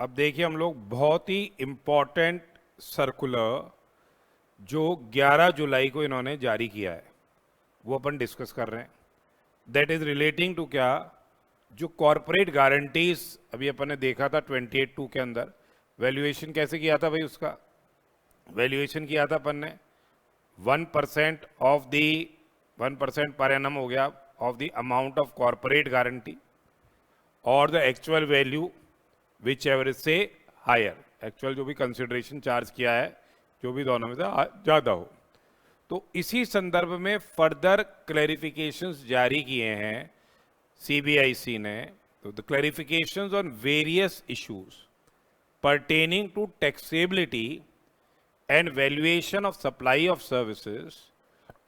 अब देखिए हम लोग बहुत ही इम्पोर्टेंट सर्कुलर जो 11 जुलाई को इन्होंने जारी किया है वो अपन डिस्कस कर रहे हैं। दैट इज रिलेटिंग टू क्या, जो कॉरपोरेट गारंटीज अभी अपन ने देखा था 28(2) के अंदर वैल्यूएशन कैसे किया था भाई। उसका वैल्यूएशन किया था अपन ने 1% ऑफ दी 1% पर एनम हो गया of the amount of corporate guarantee और the actual value which ever higher, actual जो भी कंसिडरेशन चार्ज किया है जो भी दोनों में से ज़्यादा हो। तो इसी संदर्भ में फर्दर क्लैरिफिकेशंस जारी किए हैं सीबीआईसी ने। तो the clarifications on various issues pertaining to taxability and valuation of supply of services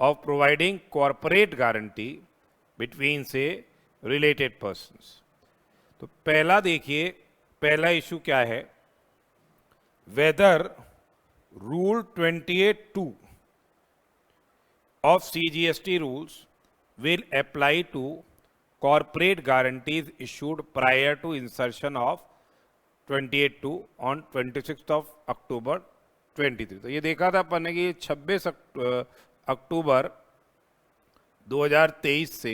of providing corporate guarantee between say related persons। तो पहला देखिए, पहला इशू क्या है, weather rule 28(2) of CGST rules will apply to corporate guarantees issued prior to insertion of 28(2) on 26th of October 23। तो ये देखा था अपन ने कि 26 अक्टूबर 2023 से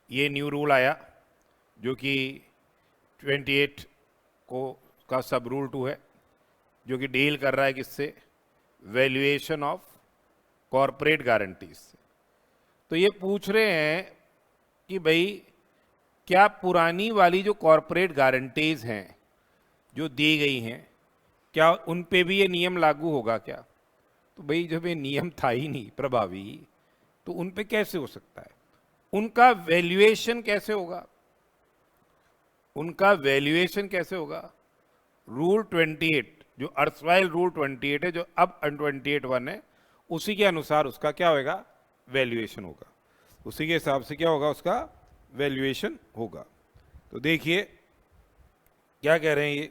ये न्यू रूल आया जो कि 28 को का सब रूल 2 है, जो कि डील कर रहा है किससे, वैल्यूएशन ऑफ कॉरपोरेट गारंटीज से। तो ये पूछ रहे हैं कि भाई क्या पुरानी वाली जो कॉरपोरेट गारंटीज हैं जो दी गई हैं, क्या उन पे भी ये नियम लागू होगा क्या। तो भाई जब ये नियम था ही नहीं प्रभावी तो उन पे कैसे हो सकता है, उनका वैल्यूएशन कैसे होगा, उनका वैल्यूएशन कैसे होगा। रूल 28 जो अर्सवाइल रूल 28 है, जो अब 28(1) है, उसी के अनुसार उसका क्या होगा, वैल्यूएशन होगा। उसी के हिसाब से क्या होगा, उसका वैल्यूएशन होगा। तो देखिए क्या कह रहे हैं ये,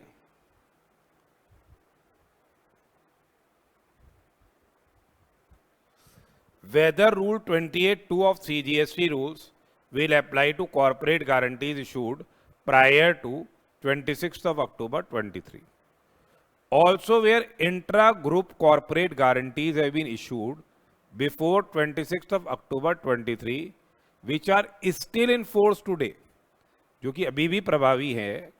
weather rule 28(2) of CGST rules will apply to corporate guarantees issued prior to 26th of October 23। Also where intra-group corporate guarantees have been issued before 26th of October 23 which are still in force today, जो कि अभी भी प्रभावी है,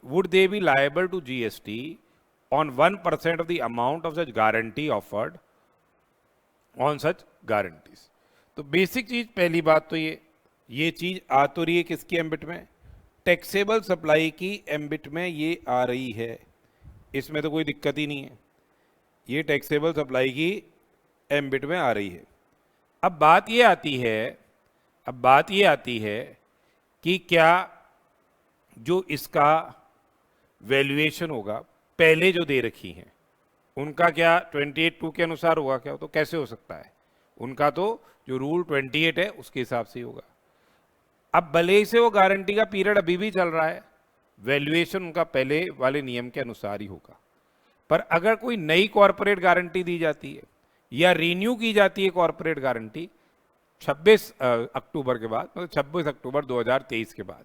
would they be liable to GST on 1% of the amount of such guarantee offered on such guarantees। तो basic चीज, पहली बात तो ये चीज आ तो रही है किसकी एम्बिट में, टैक्सेबल सप्लाई की एम्बिट में ये आ रही है, इसमें तो कोई दिक्कत ही नहीं है, ये टैक्सेबल सप्लाई की एम्बिट में आ रही है। अब बात ये आती है कि क्या जो इसका वैल्यूएशन होगा पहले जो दे रखी हैं उनका क्या 28(2) के अनुसार होगा क्या, तो कैसे हो सकता है, उनका तो जो रूल 28 है उसके हिसाब से ही होगा। अब भले ही से वो गारंटी का पीरियड अभी भी चल रहा है, वैल्यूएशन उनका पहले वाले नियम के अनुसार ही होगा। पर अगर कोई नई कॉरपोरेट गारंटी दी जाती है या रिन्यू की जाती है कॉरपोरेट गारंटी 26 अक्टूबर के बाद, मतलब 26 अक्टूबर 2023 के बाद,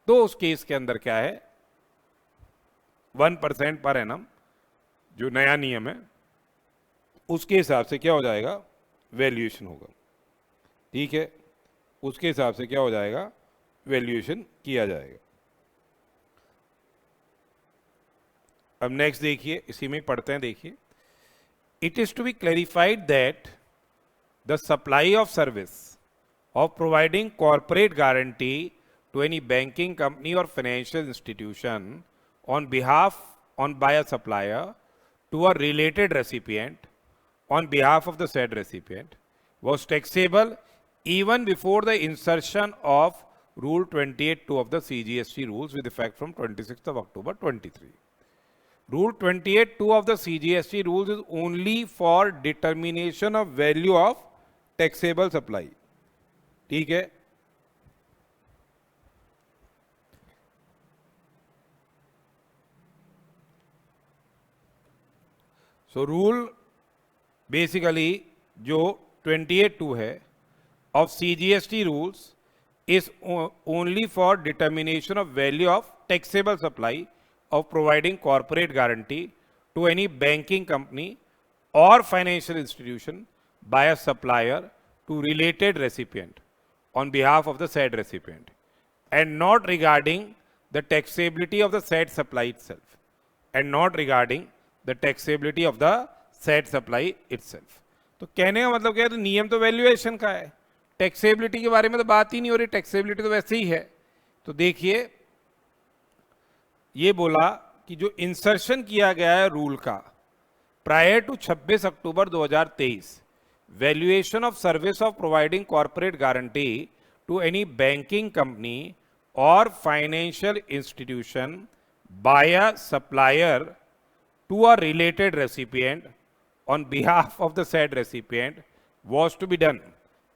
तो उस केस के अंदर क्या है, 1% पर एनम जो नया नियम है उसके हिसाब से क्या हो जाएगा, वैल्यूएशन होगा। ठीक है, उसके हिसाब से क्या हो जाएगा, वैल्यूएशन किया जाएगा। अब नेक्स्ट देखिए, इसी में पढ़ते हैं, देखिए, it is to be clarified that the supply of service of providing corporate guarantee to any banking company और financial institution on behalf by a supplier to a related recipient on behalf of the said recipient was taxable even before the insertion of Rule 28(2) of the CGST rules with effect from 26th of October 23। Rule 28(2) of the CGST rules is only for determination of value of taxable supply। ठीक है, so rule basically जो 28(2) है of CGST rules is only for determination of value of taxable supply of providing corporate guarantee to any banking company or financial institution by a supplier to related recipient on behalf of the said recipient, and not regarding the taxability of the said supply itself, and not regarding the taxability of the said supply itself. तो कहने का मतलब क्या है, तो नियम तो valuation का है, टैक्सेबिलिटी के बारे में तो बात ही नहीं हो रही, टैक्सेबिलिटी तो वैसे ही है. तो देखिए ये बोला कि जो इंसर्शन किया गया है रूल का prior to 26 October 2023, valuation of service of providing corporate guarantee to any banking company और financial institution by a supplier to a related recipient on behalf of the said recipient was to be done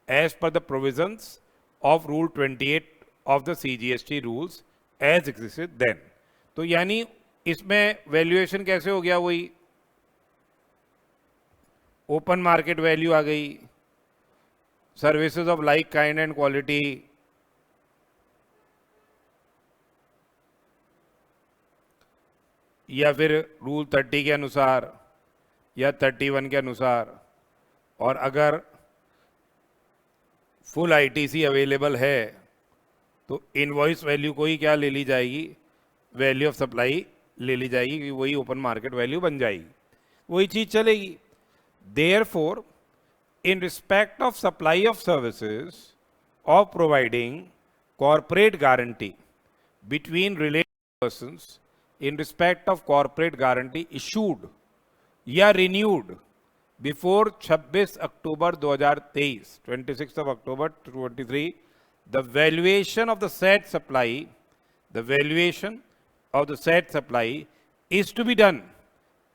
as per the provisions of Rule 28 of the CGST rules as existed then. तो यानी इसमें valuation कैसे हो गया, वही open market value आ गई, services of like kind and quality, या फिर रूल 30 के अनुसार या 31 के अनुसार. और अगर फुल आईटीसी अवेलेबल है तो इनवॉइस वैल्यू को ही क्या ले ली जाएगी, वैल्यू ऑफ सप्लाई ले ली जाएगी, कि वही ओपन मार्केट वैल्यू बन जाएगी, वही चीज चलेगी. Therefore in respect of supply of services of providing corporate guarantee between related persons in respect of corporate guarantee issued या renewed before 26 October 2023, 26th of October 23, the valuation of the said supply, is to be done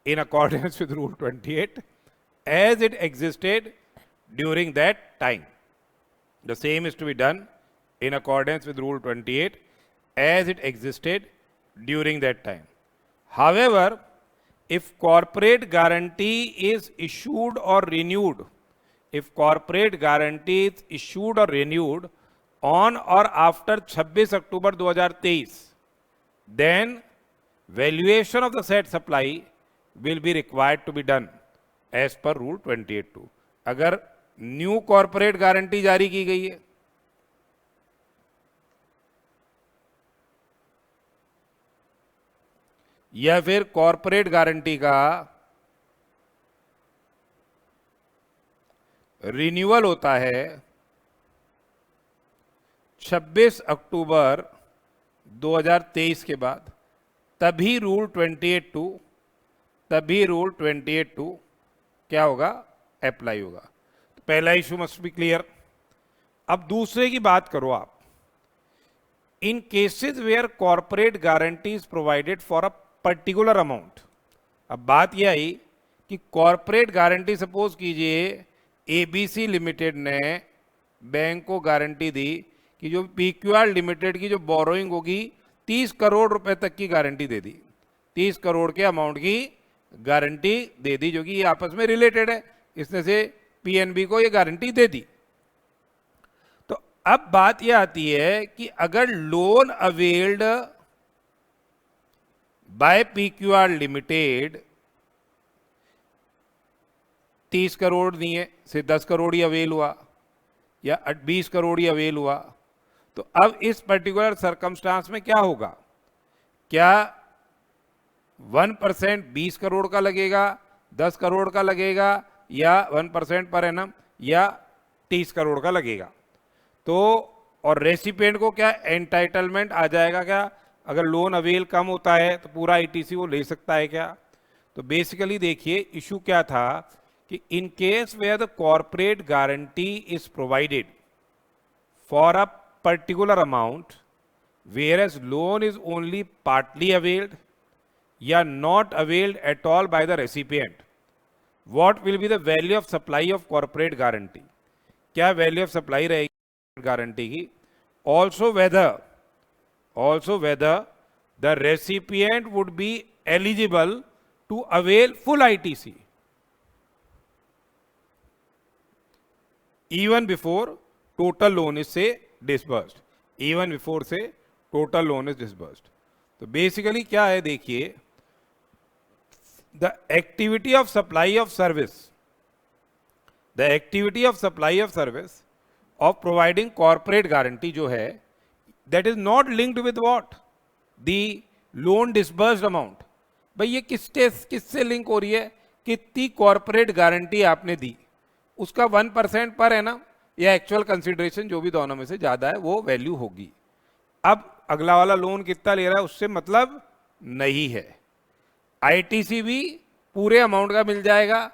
in accordance with Rule 28 as it existed during that time. The same is to be done in accordance with Rule 28 as it existed during that time. However, if corporate guarantee is issued or renewed, on or after 26 October 2023, then valuation of the said supply will be required to be done as per Rule 28(2). अगर new corporate guarantee जारी की गई है या फिर corporate guarantee का renewal होता है 26 अक्टूबर 2023 के बाद, तभी रूल 28(2) क्या होगा, अप्लाई होगा. तो पहला इशू मस्ट बी क्लियर. अब दूसरे की बात करो आप. In cases where corporate guarantee is provided for a particular amount. अब बात यह आई कि कॉर्पोरेट गारंटी, सपोज कीजिए एबीसी लिमिटेड ने बैंक को गारंटी दी कि जो पीक्यूआर लिमिटेड की जो बोरोइंग होगी 30 करोड़ रुपए तक की गारंटी दे दी, 30 करोड़ के अमाउंट की गारंटी दे दी, जो कि ये आपस में रिलेटेड है, इसने से पीएनबी को ये गारंटी दे दी. तो अब बात यह आती है कि अगर loan availed bye PQR limited 30 crore दिए से 10 करोड़ ही अवेल हुआ या 20 करोड़ ही अवेल हुआ, तो अब इस पर्टिकुलर सर्कमस्टांस में क्या होगा, क्या 1% 20 करोड़ का लगेगा, 10 करोड़ का लगेगा, या 1% पर एनम या 30 करोड़ का लगेगा. तो और रेसिपिएंट को क्या एंटाइटलमेंट आ जाएगा क्या, अगर लोन अवेल कम होता है तो पूरा आईटीसी वो ले सकता है क्या. तो बेसिकली देखिए इशू क्या था कि in case where the corporate guarantee is provided for a particular amount whereas loan is only partly availed या not availed at all by the recipient, what will be the value of supply of corporate guarantee. क्या value of supply रहेगी guarantee की. Also whether the recipient would be eligible to avail full ITC even before total loan is say disbursed even before से total loan is disbursed. तो basically क्या है देखिए, the activity of supply of service, the activity of supply of service of providing corporate guarantee जो है, that is not linked with what, the loan disbursed amount. भाई ये किससे link हो रही है, कितनी कॉर्पोरेट गारंटी आपने दी उसका 1% पर है ना, या एक्चुअल कंसिडरेशन जो भी दोनों में से ज्यादा है वो वैल्यू होगी। अब अगला वाला लोन कितना ले रहा है उससे मतलब नहीं है। आईटीसी भी पूरे अमाउंट का मिल जाएगा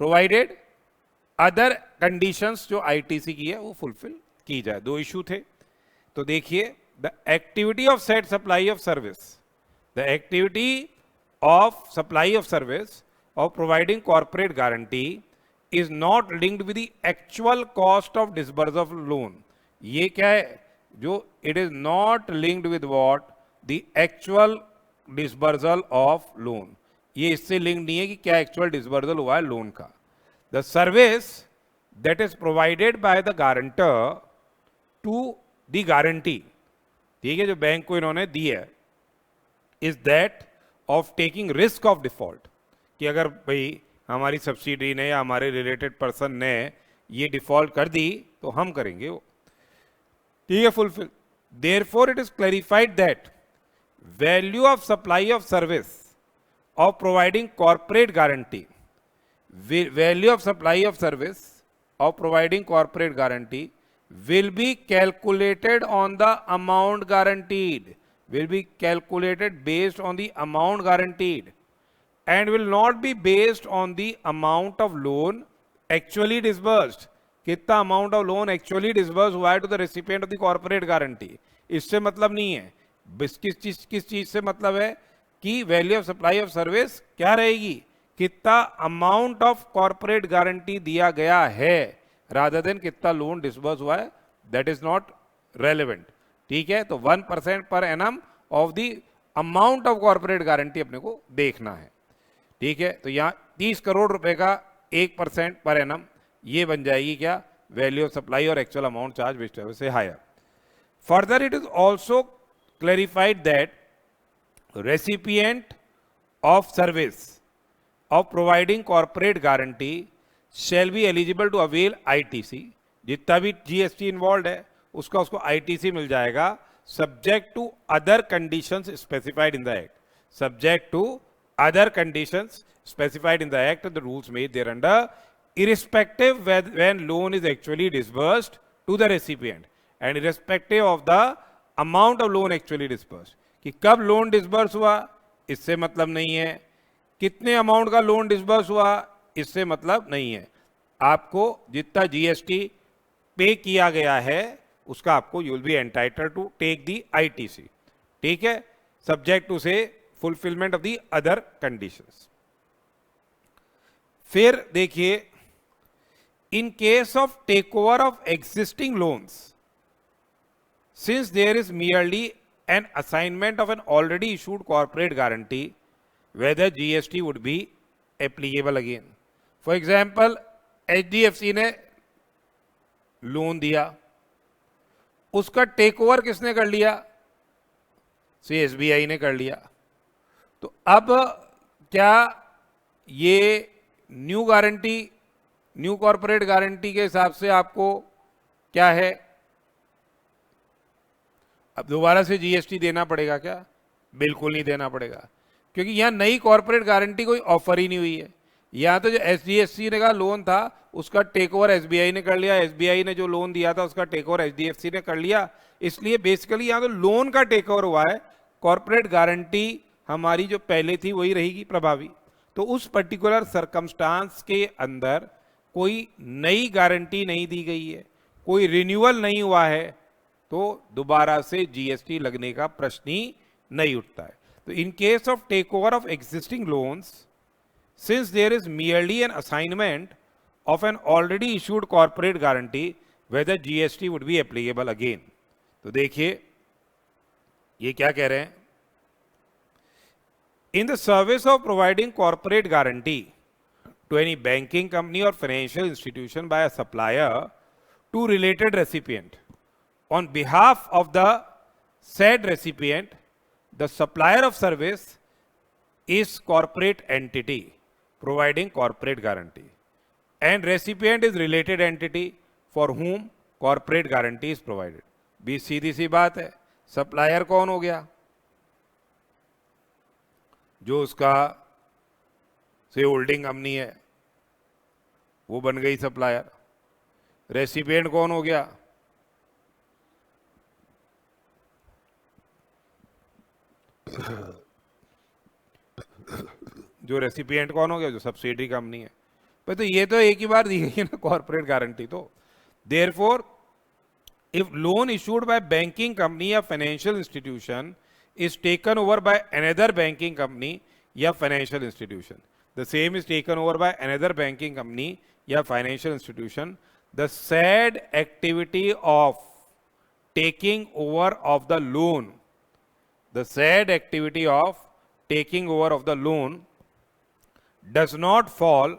प्रोवाइडेड अदर कंडीशंस जो आईटीसी की है वो फुलफिल की जाए। दो इशू थे। तो देखिए, the activity of set supply of service, the activity of supply of service of providing corporate guarantee is not linked with the actual cost of disburse of loan. ये क्या है, जो it is not linked with what, the actual disbursal of loan. ये इससे link नहीं है कि क्या एक्चुअल डिसबर्सल हुआ है लोन का। The service that is provided by the guarantor to the guarantee, ठीक है, जो बैंक को इन्होंने दी है, is that of taking risk of default, कि अगर भाई हमारी सब्सिडी ने या हमारे रिलेटेड पर्सन ने ये डिफॉल्ट कर दी तो हम करेंगे वो, ठीक है, fulfil. Therefore it is clarified that value of supply of service of providing corporate guarantee, value of supply of service of providing corporate guarantee will be calculated on the amount guaranteed, will be calculated based on the amount guaranteed and will not be based on the amount of loan actually disbursed। कितना amount of loan actually disbursed हुआ है to the recipient of the corporate guarantee, इससे मतलब नहीं है। किस चीज से मतलब है कि value of supply of service क्या रहेगी, कितना अमाउंट ऑफ कॉर्पोरेट गारंटी दिया गया है, रादर देन कितना लोन डिसबर्स हुआ है, दैट इज नॉट रेलेवेंट, ठीक है। तो 1% per annum of the amount of corporate guarantee अपने को देखना है, ठीक है। तो यहाँ 30 करोड़ रुपए का 1% पर एनम, ये बन जाएगी क्या, वैल्यू ऑफ सप्लाई और एक्चुअल अमाउंट चार्ज विच से higher. Further it is also clarified that recipient of service of providing corporate guarantee shall be eligible to avail ITC, जितना भी GST इन्वॉल्व है उसका उसको ITC मिल जाएगा, subject to other conditions specified in the act, subject to other conditions specified in the act the rules made thereunder, irrespective when loan is actually disbursed to the recipient and irrespective of the amount of loan actually disbursed। कि कब loan disburse हुआ इससे मतलब नहीं है, कितने amount का loan disburse हुआ इससे मतलब नहीं है, आपको जितना जीएसटी पे किया गया है उसका आपको you will be entitled to take the ITC, ठीक है, सब्जेक्ट टू से fulfilment of the other conditions. फिर देखिए, in case of take over of existing loans, since there is merely an assignment of an already issued corporate guarantee, whether GST would be applicable again. For example, HDFC ने loan दिया, उसका take over किसने कर लिया, से SBI ने कर लिया। तो अब क्या ये new guarantee, new corporate guarantee के हिसाब से आपको क्या है, अब दोबारा से जीएसटी देना पड़ेगा क्या? बिल्कुल नहीं देना पड़ेगा, क्योंकि यहां नई कॉर्पोरेट गारंटी कोई ऑफर ही नहीं हुई है। यहां तो जो एचडीएफसी का लोन था उसका टेक ओवर एसबीआई ने कर लिया, एसबीआई ने जो लोन दिया था उसका टेक ओवर एचडीएफसी ने कर लिया, इसलिए बेसिकली यहां तो लोन का टेक ओवर हुआ है, कॉर्पोरेट गारंटी हमारी जो पहले थी वही रहेगी प्रभावी। तो उस पर्टिकुलर सरकमस्टांस के अंदर कोई नई गारंटी नहीं दी गई है, कोई रिन्यूअल नहीं हुआ है, तो दोबारा से जीएसटी लगने का प्रश्न ही नहीं उठता है। तो in case of take over of existing loans, since there is merely an assignment of an already issued corporate guarantee, whether GST would be applicable again। तो देखिए ये क्या कह रहे हैं, in the service of providing corporate guarantee to any banking company or financial institution by a supplier to related recipient on behalf of the said recipient, the supplier of service is corporate entity providing corporate guarantee, and recipient is related entity for whom corporate guarantee is provided. भी सीधी सी बात है. Supplier कौन हो गया? जो उसका से holding company है वो बन गई सप्लायर. रेसिपिएंट कौन हो गया? जो रेसिपिएंट कौन हो गया? जो सब्सिडी कंपनी है. पर तो ये तो एक ही बार दी गई है ना कॉर्पोरेट गारंटी. तो therefore if loan issued by banking company या financial institution is taken over by another banking company या financial institution, the same is taken over by another banking company या financial institution, the said activity of taking over of the loan, the said activity of taking over of the loan does not fall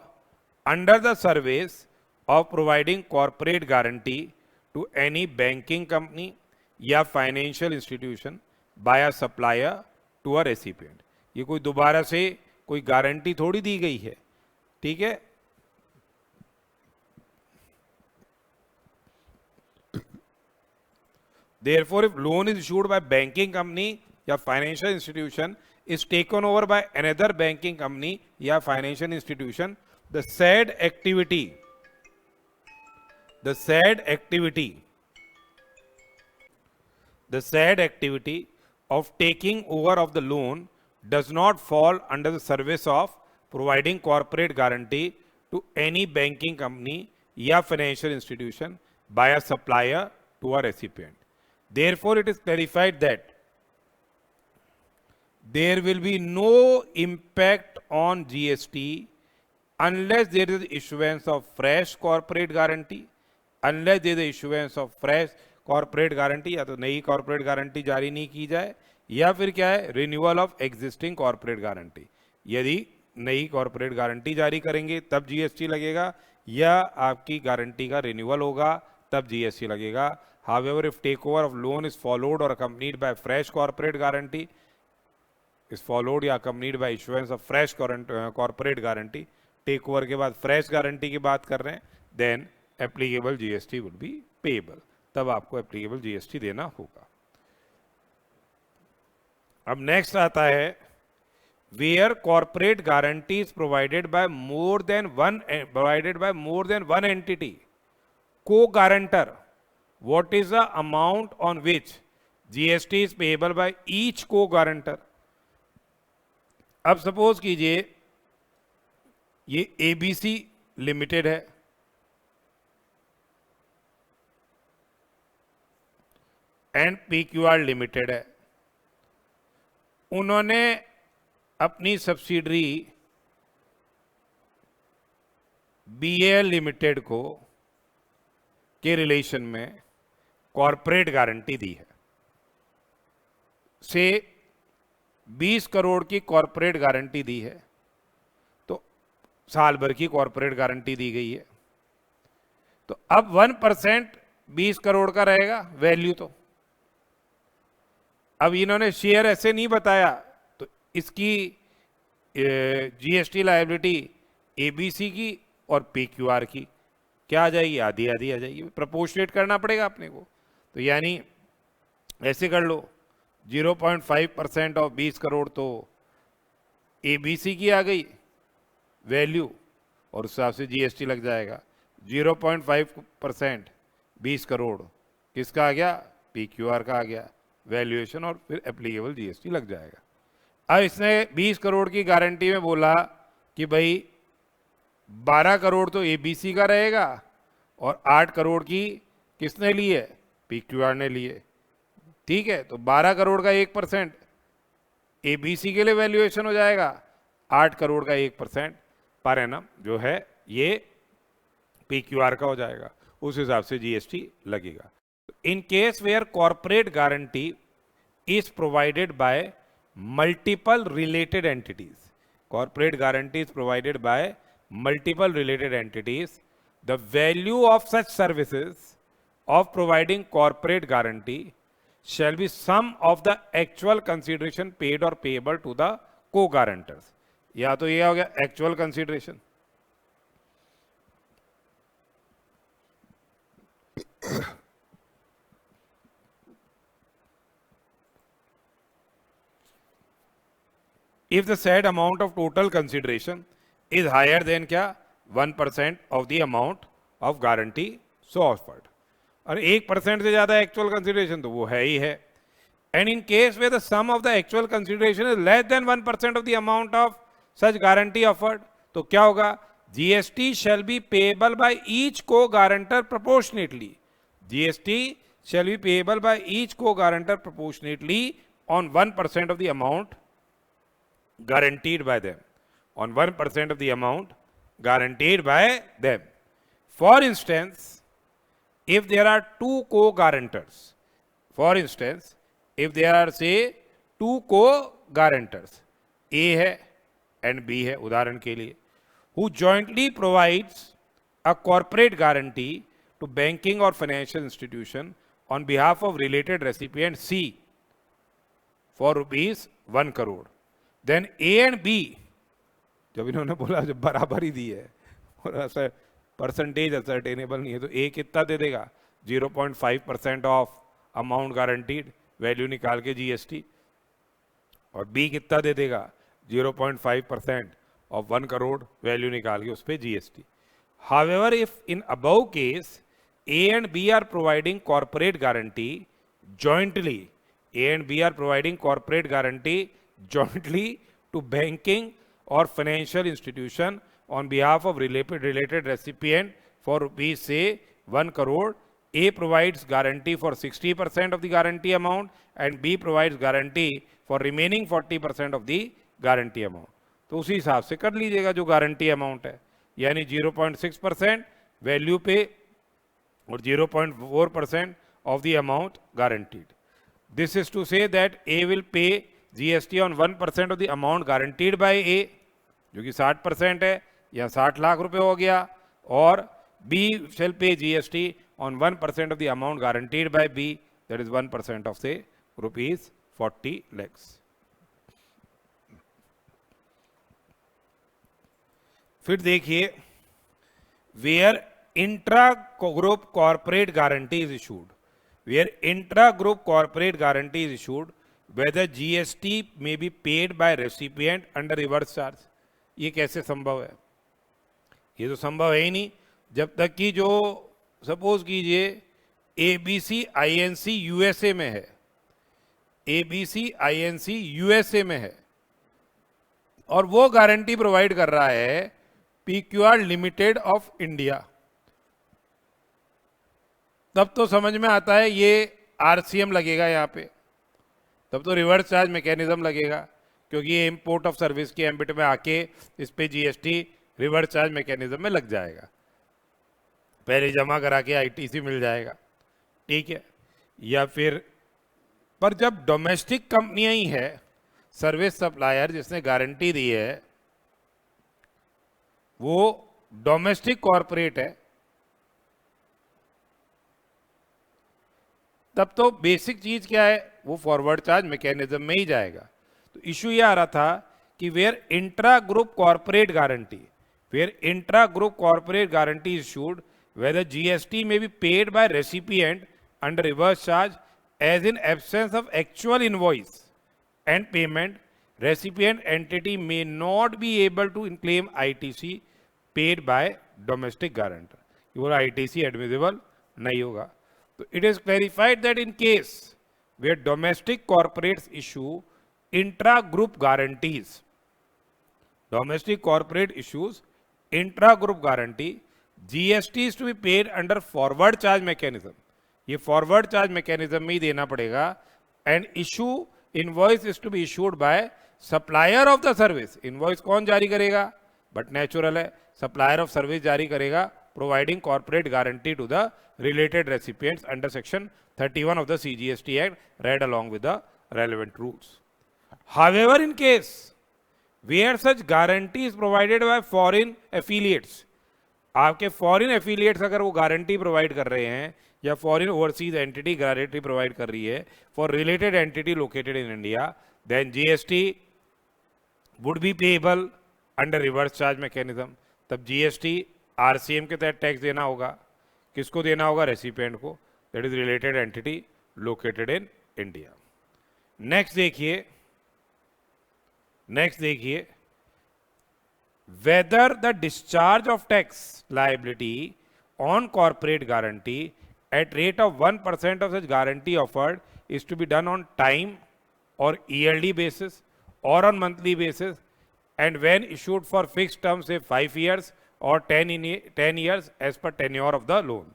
under the service of providing corporate guarantee to any banking company या financial institution by a supplier to a recipient. ये कोई दोबारा से कोई guarantee थोड़ी दी गई है. ठीक है. Therefore, if loan is issued by banking company या financial institution is taken over by another banking company या financial institution, the said activity of taking over of the loan does not fall under the service of providing corporate guarantee to any banking company या financial institution by a supplier to a recipient. Therefore, it is clarified that there will be no impact on GST unless there is issuance of fresh corporate guarantee, unless there is issuance of fresh corporate guarantee, या तो नई corporate guarantee जारी नहीं की जाए, या फिर क्या है, renewal of existing corporate guarantee. यदि नई corporate guarantee जारी करेंगे तब GST लगेगा, या आपकी गारंटी का रिन्यूअल होगा तब GST लगेगा. However, if takeover of loan is followed or accompanied by fresh corporate guarantee, is followed या accompanied by issuance of fresh corporate guarantee, takeover के बाद fresh guarantee की बात कर रहे हैं, then applicable GST would be payable. तब आपको applicable GST देना होगा. अब नेक्स्ट आता है where corporate guarantee is provided by more than one entity, co-guarantor. What is the amount on which GST is payable by each co-guarantor? अब suppose कीजिए ये ABC लिमिटेड है, एंड PQR लिमिटेड है. उन्होंने अपनी सब्सिडरी BAL लिमिटेड को के relation में कॉर्पोरेट गारंटी दी है. से 20 करोड़ की कॉर्पोरेट गारंटी दी है, तो साल भर की कॉर्पोरेट गारंटी दी गई है. तो अब 1% 20 करोड़ का रहेगा वैल्यू. तो अब इन्होंने शेयर ऐसे नहीं बताया, तो इसकी GST लायबिलिटी ABC की और PQR की क्या आ जाएगी? आधी आधी आ जाएगी. प्रोपोर्शनेट करना पड़ेगा अपने को. तो यानी ऐसे कर लो, 0.5% ऑफ 20 करोड़ तो ABC की आ गई वैल्यू, और उस हिसाब से GST लग जाएगा. 0.5% 20 करोड़ किसका आ गया? PQR का आ गया वैल्यूएशन, और फिर एप्लीकेबल GST लग जाएगा. अब इसने 20 करोड़ की गारंटी में बोला कि भाई 12 करोड़ तो ABC का रहेगा और 8 करोड़ की किसने ली है? PQR ने लिए. ठीक है, तो 12 करोड़ का 1% ABC के लिए वैल्यूएशन हो जाएगा, 8 करोड़ का 1% पर एनम जो है ये PQR का हो जाएगा. उस हिसाब से GST लगेगा. In case where corporate guarantee is provided by multiple related entities, corporate guarantee is provided by multiple related entities, the value of such services of providing corporate guarantee shall be sum of the actual consideration paid or payable to the co-guarantors. या तो ये हो गया actual consideration, if the said amount of total consideration is higher than क्या 1% of the amount of guarantee so offered. और 1% से ज्यादा actual consideration तो वो है ही है. And in case where the sum of the actual consideration is less than 1% of the amount of such guarantee offered, तो क्या होगा? GST shall be payable by each co-guarantor proportionately. GST shall be payable by each co-guarantor proportionately on 1% of the amount guaranteed by them. On 1% of the amount guaranteed by them. For instance, if there are two co-guarantors, for instance, if there are say two co-guarantors, A है and B है उदाहरण के लिए, who jointly provides a corporate guarantee to banking or financial institution on behalf of related recipient C for rupees 1 crore. Then A and B, जब इन्होंने बोला जब बराबर ही दी है और परसेंटेज असर्टेनेबल नहीं है तो A कितना दे देगा? 0.5% ऑफ अमाउंट गारंटीड, वैल्यू निकाल के जीएसटी, और B कितना दे देगा? 0.5% ऑफ 1 करोड़, वैल्यू निकाल के उस पर GST. However, if in above case A and B are providing corporate guarantee jointly, A and B are providing corporate guarantee jointly to banking or financial institution on behalf of related recipient for rupees say 1 crore, A provides guarantee for 60% of the guarantee amount and B provides guarantee for remaining 40% of the guarantee amount. तो उसी हिसाब से कर लीजिएगा जो guarantee amount है, यानी 0.6% value पे और 0.4% of the amount guaranteed. This is to say that A will pay GST on 1% of the amount guaranteed by A, जो कि 60% है, या 60 लाख रुपए हो गया, और B shall pay GST on 1% of the amount guaranteed by B, that is 1% of say rupees 40 lakhs. फिर देखिए, where intra-group corporate guarantee is issued, where intra-group corporate guarantee is issued, whether GST may be paid by recipient under reverse charge. ये कैसे संभव है? ये तो संभव है ही नहीं जब तक कि जो सपोज कीजिए ABC INC USA में है, ABC INC USA में है और वो गारंटी प्रोवाइड कर रहा है PQR लिमिटेड ऑफ इंडिया, तब तो समझ में आता है ये RCM लगेगा यहाँ पे, तब तो रिवर्स चार्ज मैकेनिज्म लगेगा, क्योंकि ये इंपोर्ट ऑफ सर्विस के एम्बिट में आके इस पे जीएसटी रिवर्स चार्ज मैकेनिज्म में लग जाएगा, पहले जमा करा के आईटीसी मिल जाएगा, ठीक है. या फिर पर जब डोमेस्टिक कंपनियां ही है, सर्विस सप्लायर जिसने गारंटी दी है वो डोमेस्टिक कॉरपोरेट है, तब तो बेसिक चीज क्या है? वो फॉरवर्ड चार्ज मैकेनिज्म में ही जाएगा. तो इशू ये आ रहा था कि where intra group corporate guarantee, where intra group corporate guarantee is issued, whether GST may be paid by recipient under reverse charge as in absence of actual invoice and payment, recipient entity may not be able to claim ITC paid by domestic guarantor. वो ITC admissible नहीं होगा. So it is clarified that in case where domestic corporates issue intra-group guarantees, domestic corporate issues intra-group guarantee, GST is to be paid under forward charge mechanism. ये forward charge mechanism में ही देना पड़ेगा. And issue invoice is to be issued by supplier of the service. Invoice कौन जारी करेगा? But natural है, supplier of service जारी करेगा, providing corporate guarantee to the related recipients under section 31 of the CGST Act, read along with the relevant rules. However, in case where such guarantee is provided by foreign affiliates, आपके foreign affiliates अगर वो guarantee provide कर रहे हैं या foreign overseas entity guarantee provide कर रही है for related entity located in India, then GST would be payable under reverse charge mechanism. तब जीएसटी आरसीएम के तहत टैक्स देना होगा। किसको देना होगा? रेसिपिएंट को, that is related entity located in India. Next देखिए whether the discharge of tax liability on corporate guarantee at rate of 1% of such guarantee offered is to be done on time or yearly basis or on monthly basis, and when issued for fixed term, say 5 years or 10 years as per tenure of the loan।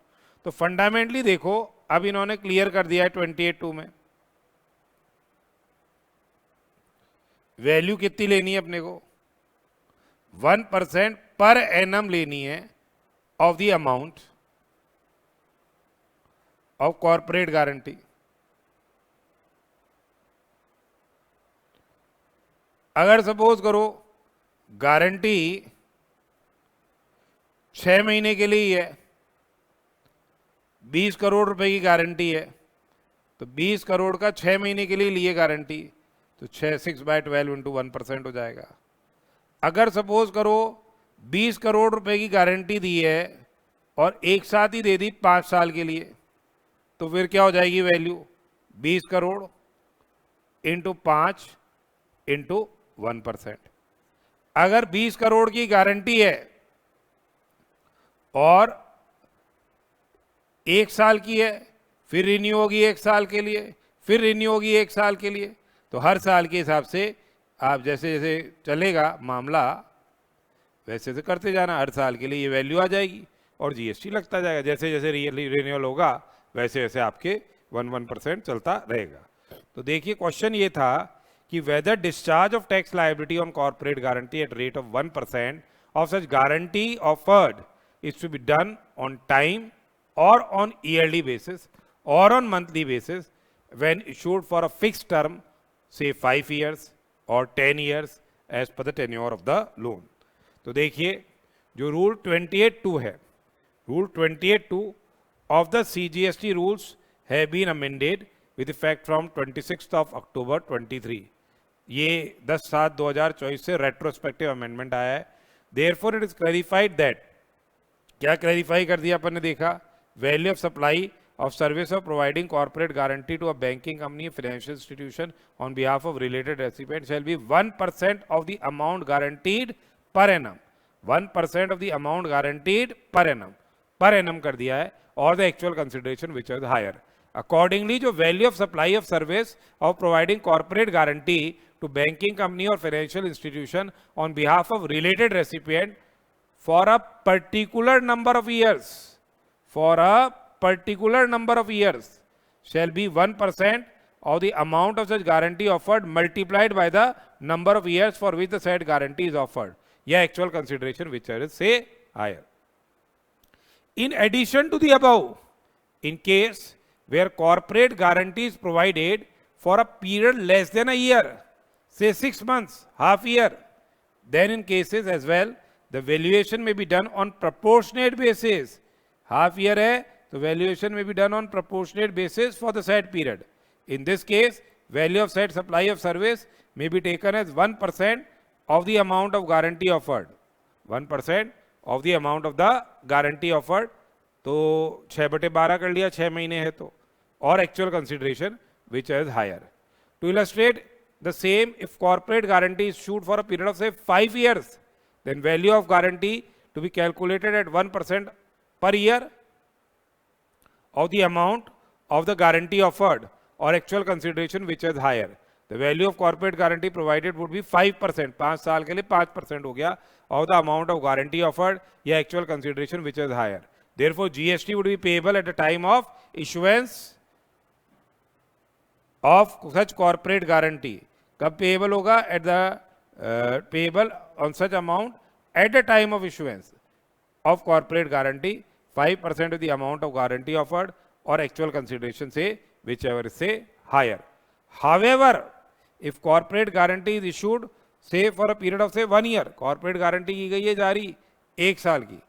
तो fundamentally देखो, अब इन्होंने clear कर दिया है 28(2) में value कितनी लेनी है अपने को, 1% पर एनम लेनी है of the amount of corporate guarantee. अगर सपोज करो गारंटी 6 महीने के लिए ही है, 20 करोड़ रुपए की गारंटी है, तो 20 करोड़ का 6 महीने के लिए लिए गारंटी, तो 6/12 इंटू 1% हो जाएगा। अगर सपोज करो 20 करोड़ रुपए की गारंटी दी है और एक साथ ही दे दी 5 साल के लिए, तो फिर क्या हो जाएगी वैल्यू, 20 करोड़ इंटू 5 इंटू 1%। अगर 20 करोड़ की गारंटी है और 1 साल की है, फिर रिन्यू होगी 1 साल के लिए, फिर रिन्यू होगी 1 साल के लिए, तो हर साल के हिसाब से आप जैसे जैसे चलेगा मामला वैसे से करते जाना, हर साल के लिए ये वैल्यू आ जाएगी और जीएसटी लगता जाएगा। जैसे जैसे रिन्यूअल होगा वैसे वैसे आपके 1% चलता रहेगा। तो देखिए क्वेश्चन ये था कि whether discharge of tax liability on corporate guarantee at rate of 1% of such guarantee offered is to be done on time और ऑन ईयरली बेसिस और on monthly basis when issued for a fixed term, say 5 years or 10 years as per the tenure of the loan। तो देखिए जो rule 28(2) है, rule 28(2) of the CGST rules have been amended with effect from 26th of October 23। ये 10/7/2024 से retrospective amendment आया है। therefore it is clarified that, क्या clarify कर दिया अपन ने देखा, value of supply of service of providing corporate guarantee to a banking company, financial institution on behalf of related recipient shall be 1% of the amount guaranteed per annum। 1% of the amount guaranteed per annum कर दिया है, or the actual consideration which is higher। Accordingly जो value of supply of service of providing corporate guarantee to banking company or financial institution on behalf of related recipient for a particular number of years, shall be 1% of the amount of such guarantee offered multiplied by the number of years for which the said guarantee is offered, या actual consideration whichever is say higher। In addition to the above, in case where corporate guarantee is provided for a period less than a year, say 6 months, half year, then in cases as well the valuation may be done on proportionate basis। half year है तो valuation may be done on proportionate basis for the said period। in this case value of said supply of service may be taken as 1% of the amount of guarantee offered, 1% of the amount of the guarantee offered। तो 6/12 कर लिया, 6 महीने है तो, और actual consideration which is higher। to illustrate the same, if corporate guarantee is issued for a period of say 5 years, then value of guarantee to be calculated at 1% per year of the amount of the guarantee offered or actual consideration which is higher। the value of corporate guarantee provided would be 5%, 5 साल के लिए 5% हो गया, of the amount of guarantee offered या actual consideration which is higher। therefore GST would be payable at the time of issuance of such corporate guarantee। कब payable होगा? at the payable on such amount at the time of issuance of corporate guarantee, 5% of the amount of guarantee offered or actual consideration say whichever is say higher। however if corporate guarantee is issued say for a period of say 1 year, corporate guarantee की गई है जारी 1 साल की,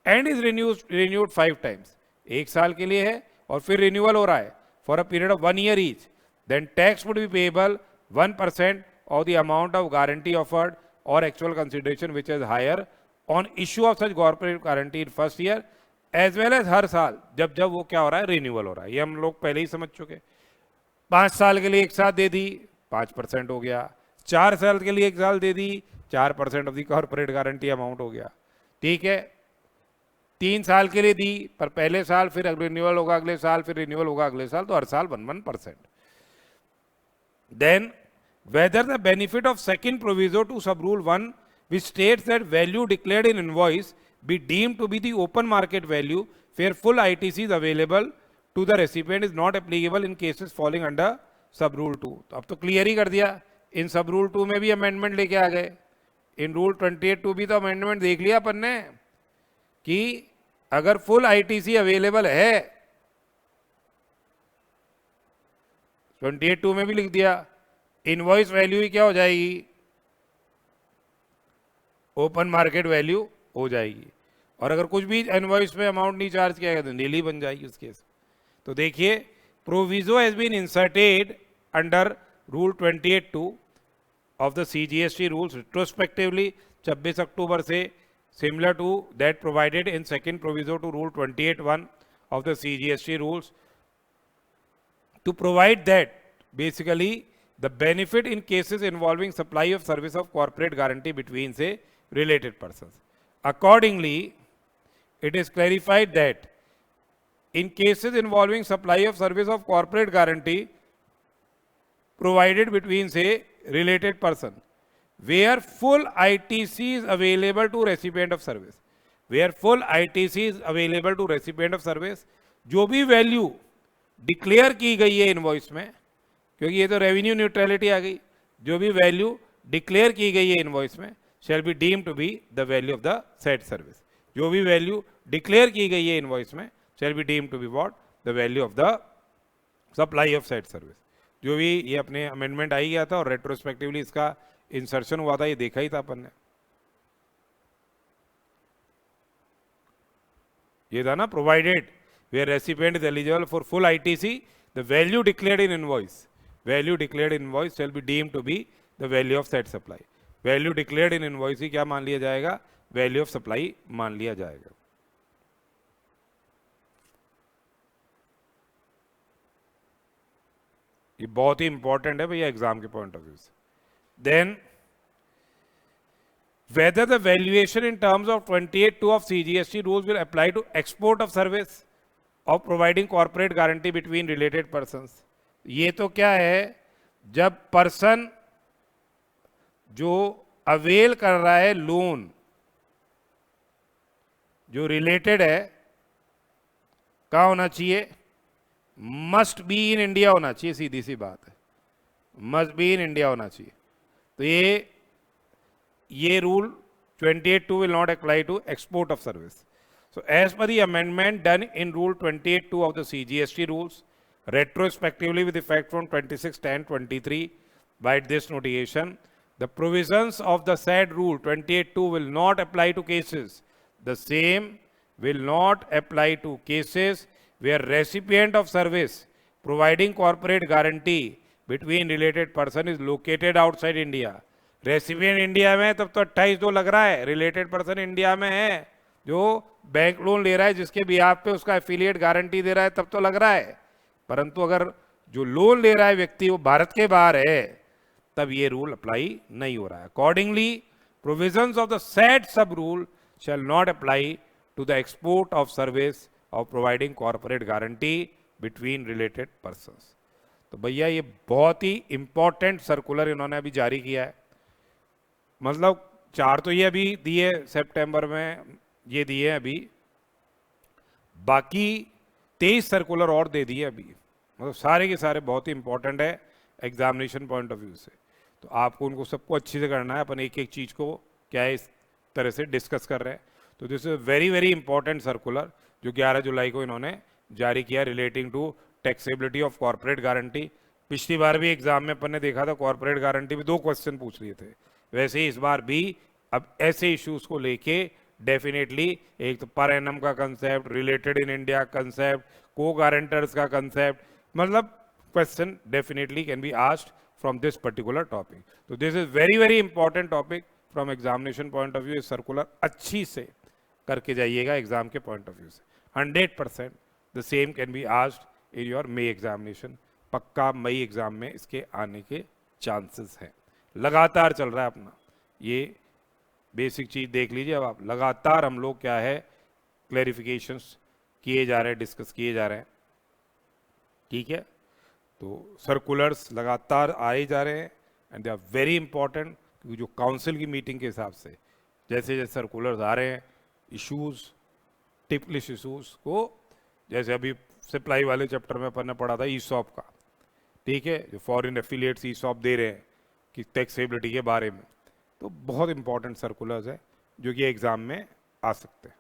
and is renewed 5 times, 1 साल के लिए है और फिर रिन्यूअल हो रहा है for a period of 1 year each, then tax would be payable 1% of the amount of guarantee offered और actual consideration which is higher on issue of such corporate guarantee in first year as well as हर साल जब जब वो क्या हो रहा है, रिन्यूअल हो रहा है। ये हम लोग पहले ही समझ चुके। 5 साल के लिए एक साथ दे दी 5% हो गया, 4 साल के लिए एक साल दे दी 4% of the corporate guarantee amount हो गया, ठीक है। 3 साल के लिए दी पर पहले साल फिर रिन्यूअल होगा अगले साल, फिर रिन्यूअल होगा अगले साल, तो हर साल 1%। Then whether the benefit of second proviso to sub rule 1 which states that value declared in invoice be deemed to be the open market value where full ITC is available to the recipient is not applicable in cases falling under sub rule 2। तो अब तो clear ही कर दिया। इन सब rule 2 में भी amendment लेके आ गए, इन रूल 28(2) भी तो अमेंडमेंट देख लिया अपन ने कि अगर फुल ITC अवेलेबल है, 28(2) में भी लिख दिया, इनवॉइस वैल्यू ही क्या हो जाएगी, ओपन मार्केट वैल्यू हो जाएगी। और अगर कुछ भी इनवॉइस में अमाउंट नहीं चार्ज किया गया तो नीली बन जाएगी उस केस। तो देखिए, proviso has been inserted under rule 28(2) of the CGST rules retrospectively 26 अक्टूबर से, similar to that provided in second proviso to rule 28(1) of the CGST rules, to provide that basically the benefit in cases involving supply of service of corporate guarantee between say related persons. Accordingly, it is clarified that in cases involving supply of service of corporate guarantee provided between say related person where full ITC is available to recipient of service, where full ITC is available to recipient of service, जो भी value declare की गई है invoice में, क्योंकि ये तो revenue neutrality आ गई, जो भी वैल्यू डिक्लेयर की गई है इनवॉइस में shall be deemed to be the value of the said service. जो भी वैल्यू डिक्लेयर की गई है इनवॉइस में shall be deemed to be what, the value of the supply of said service. जो भी ये अपने अमेंडमेंट आई गया था और रेट्रोस्पेक्टिवली इसका इंसर्शन हुआ था, ये देखा ही था अपन ने, ये था ना, provided where recipient is eligible for full ITC, the value declared in invoice shall be deemed to be the value of said supply। value declared in invoice ही क्या मान लिया जाएगा, value of supply मान लिया जाएगा। ये बहुत ही इंपॉर्टेंट है भैया एग्जाम के पॉइंट ऑफ व्यू से। Then whether the valuation in terms of 28(2) of CGST rules will apply to export of service of providing corporate guarantee between related persons। ये तो क्या है, जब पर्सन जो अवेल कर रहा है लोन जो रिलेटेड है, कहाँ होना चाहिए, मस्ट बी इन इंडिया होना चाहिए, सीधी सी बात है, मस्ट बी इन इंडिया होना चाहिए। तो ये rule 28(2) will not apply to export of service। So as per the amendment done in Rule 28(2) of the CGST rules, retrospectively with effect from 26/10/23, by this notation, the provisions of the said Rule 28(2) will not apply to cases. The same will not apply to cases where recipient of service providing corporate guarantee between related person is located outside India। Recipient India में तब तो 28(2) लग रहा है, related person India में है, जो bank loan ले रहा है जिसके बिहाफ पे उसका एफिलिएट गारंटी दे रहा है, तब तो लग रहा है। परंतु अगर जो लोन ले रहा है व्यक्ति वो भारत के बाहर है, तब ये रूल अप्लाई नहीं हो रहा है। Accordingly provisions of the said sub rule shall not apply to the export of service of providing corporate guarantee between related persons. तो भैया ये बहुत ही इंपॉर्टेंट सर्कुलर इन्होंने अभी जारी किया है। मतलब 4 तो ये अभी दिए सितंबर में, ये दिए अभी, बाकी 23 सर्कुलर और दे दिए अभी। मतलब सारे के सारे बहुत ही इंपॉर्टेंट है एग्जामिनेशन पॉइंट ऑफ व्यू से। तो आपको उनको सबको अच्छे से करना है, अपन एक एक चीज़ को क्या है इस तरह से डिस्कस कर रहे हैं। तो this is very very important circular जो 11 जुलाई को इन्होंने जारी किया relating to taxability of corporate guarantee. पिछली बार भी एग्जाम में अपन ने देखा था कॉर्पोरेट गारंटी में 2 क्वेश्चन पूछ लिए थे, वैसे ही इस बार भी अब ऐसे इश्यूज को लेके डेफिनेटली एक तो पर एनम का concept, related in India concept, को गारंटर्स का कंसेप्ट, मतलब question definitely can be asked from this particular topic. तो this is very very important topic from examination point of view. Circular अच्छी से करके जाइएगा एग्जाम के पॉइंट ऑफ व्यू से. 100% the same can be asked in your May examination. पक्का May exam में इसके आने के चांसेस हैं. लगातार चल रहा है अपना ये बेसिक चीज देख लीजिए. अब आप लगातार हम लोग क्या है क्लैरिफिकेशंस किए जा रहे हैं, डिस्कस किए जा रहे हैं. ठीक है, तो सर्कुलर्स लगातार आए जा रहे हैं and they are very important. क्योंकि जो काउंसिल की मीटिंग के हिसाब से जैसे जैसे सर्कुलर्स आ रहे हैं, इश्यूज, टिप लिस्ट इशूज को, जैसे अभी सप्लाई वाले चैप्टर में अपन ने पढ़ा था ईसॉप का, ठीक है, जो फॉरेन एफिलिएट्स ईसॉप दे रहे हैं कि टैक्सेबिलिटी के बारे में, तो बहुत इंपॉर्टेंट सर्कुलर्स है जो कि एग्जाम में आ सकते हैं.